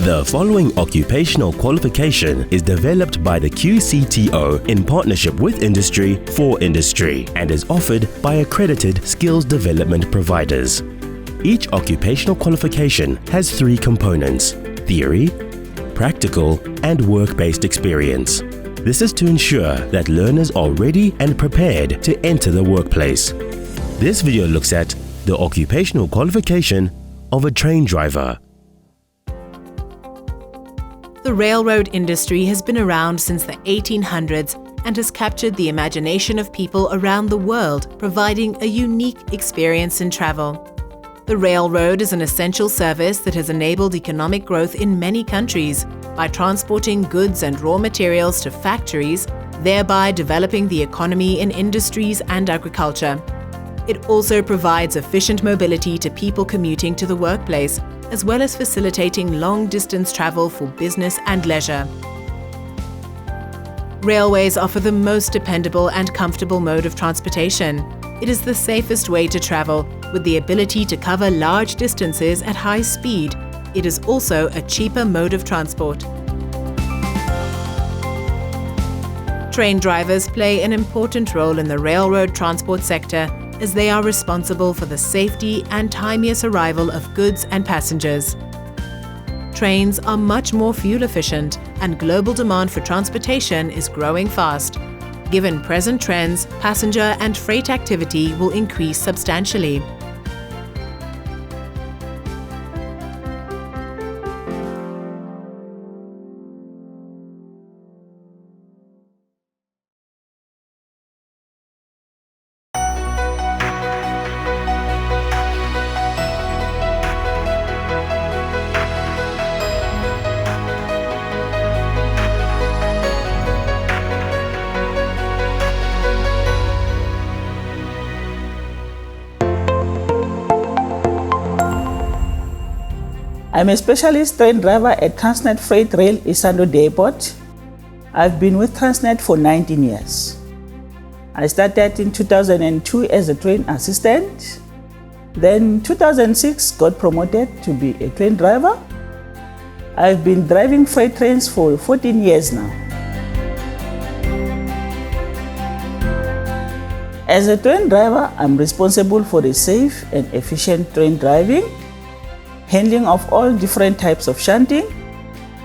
The following occupational qualification is developed by the QCTO in partnership with industry for industry and is offered by accredited skills development providers. Each occupational qualification has 3 components: theory, practical, and work-based experience. This is to ensure that learners are ready and prepared to enter the workplace. This video looks at the occupational qualification of a train driver. The railroad industry has been around since the 1800s and has captured the imagination of people around the world, providing a unique experience in travel. The railroad is an essential service that has enabled economic growth in many countries by transporting goods and raw materials to factories, thereby developing the economy in industries and agriculture. It also provides efficient mobility to people commuting to the workplace, as well as facilitating long-distance travel for business and leisure. Railways offer the most dependable and comfortable mode of transportation. It is the safest way to travel, with the ability to cover large distances at high speed. It is also a cheaper mode of transport. Train drivers play an important role in the railroad transport sector, as they are responsible for the safety and timeous arrival of goods and passengers. Trains are much more fuel efficient, and global demand for transportation is growing fast. Given present trends, passenger and freight activity will increase substantially. I'm a specialist train driver at Transnet Freight Rail Isando Depot. I've been with Transnet for 19 years. I started in 2002 as a train assistant. Then 2006 got promoted to be a train driver. I've been driving freight trains for 14 years now. As a train driver, I'm responsible for the safe and efficient train driving, handling of all different types of shunting,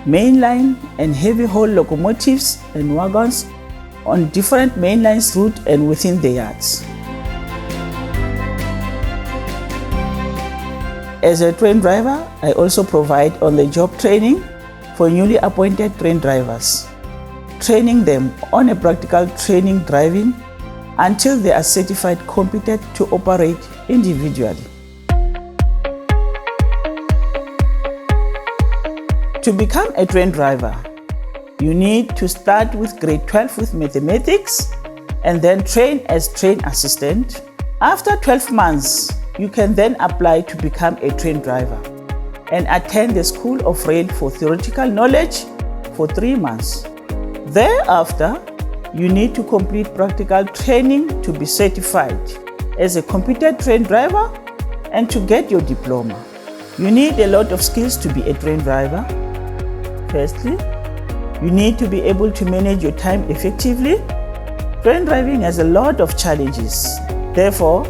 mainline and heavy haul locomotives and wagons on different mainlines route and within the yards. As a train driver, I also provide on-the-job training for newly appointed train drivers, training them on a practical training driving until they are certified competent to operate individually. To become a train driver, you need to start with grade 12 with mathematics and then train as train assistant. After 12 months, you can then apply to become a train driver and attend the School of Rail for theoretical knowledge for 3 months. Thereafter, you need to complete practical training to be certified as a competent train driver and to get your diploma. You need a lot of skills to be a train driver. Firstly, you need to be able to manage your time effectively. Train driving has a lot of challenges. Therefore,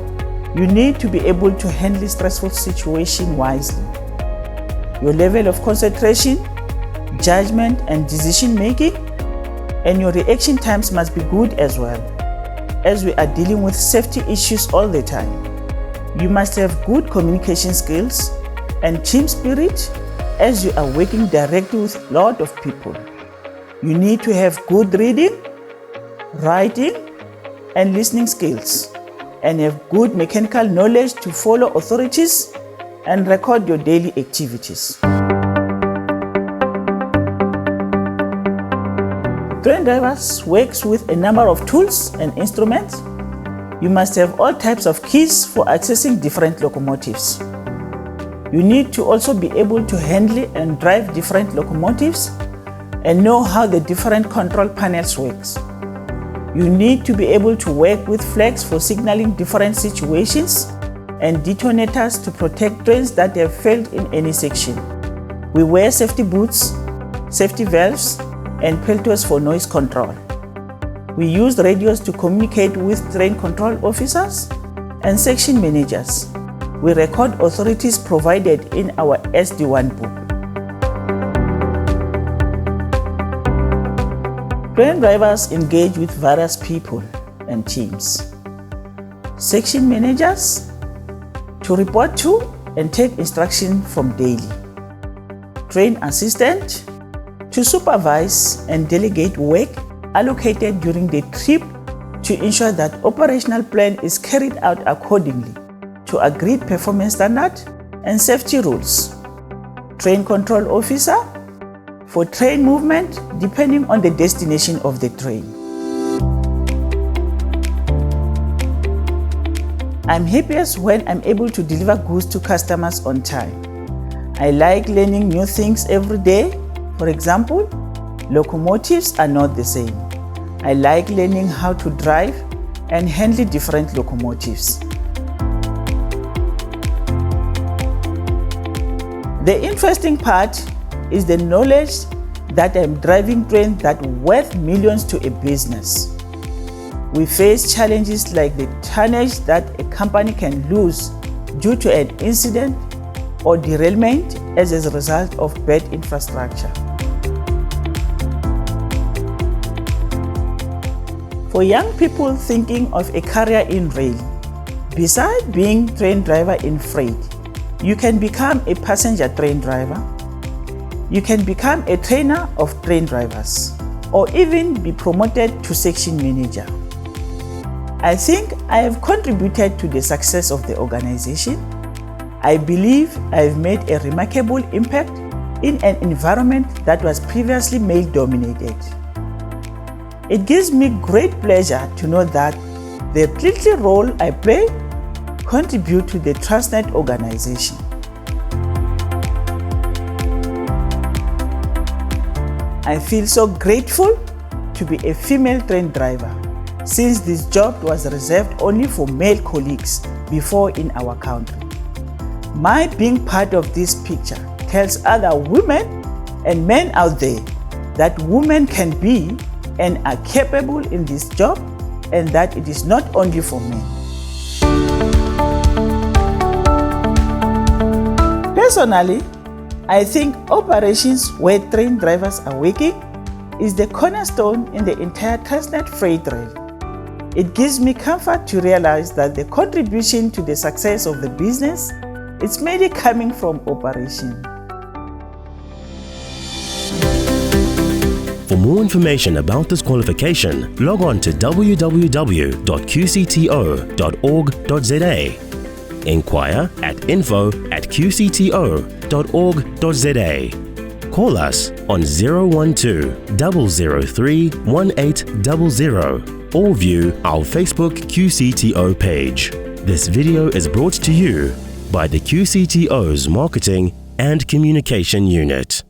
you need to be able to handle stressful situations wisely. Your level of concentration, judgment, and decision making, and your reaction times must be good as well, as we are dealing with safety issues all the time. You must have good communication skills and team spirit, as you are working directly with a lot of people. You need to have good reading, writing, and listening skills, and have good mechanical knowledge to follow authorities and record your daily activities. Train drivers work with a number of tools and instruments. You must have all types of keys for accessing different locomotives. You need to also be able to handle and drive different locomotives and know how the different control panels work. You need to be able to work with flags for signaling different situations and detonators to protect trains that have failed in any section. We wear safety boots, safety valves, and peltors for noise control. We use radios to communicate with train control officers and section managers. We record authorities provided in our SD1 book. Train drivers engage with various people and teams. Section managers to report to and take instruction from daily. Train assistant to supervise and delegate work allocated during the trip to ensure that operational plan is carried out accordingly to agreed performance standard and safety rules. Train control officer for train movement depending on the destination of the train. I'm happiest when I'm able to deliver goods to customers on time. I like learning new things every day. For example, locomotives are not the same. I like learning how to drive and handle different locomotives. The interesting part is the knowledge that I'm driving trains that worth millions to a business. We face challenges like the tonnage that a company can lose due to an incident or derailment as a result of bad infrastructure. For young people thinking of a career in rail, besides being train driver in freight, you can become a passenger train driver. You can become a trainer of train drivers, or even be promoted to section manager. I think I have contributed to the success of the organization. I believe I have made a remarkable impact in an environment that was previously male-dominated. It gives me great pleasure to know that the little role I play contributes to the Transnet organization. I feel so grateful to be a female train driver, since this job was reserved only for male colleagues before in our country. My being part of this picture tells other women and men out there that women can be and are capable in this job, and that it is not only for men. Personally, I think operations where train drivers are working is the cornerstone in the entire Transnet freight rail. It gives me comfort to realize that the contribution to the success of the business is mainly coming from operation. For more information about this qualification, log on to www.qcto.org.za. Inquire at info@qcto.org.za. Call us on 012-003-1800 or view our Facebook QCTO page. This video is brought to you by the QCTO's Marketing and Communication Unit.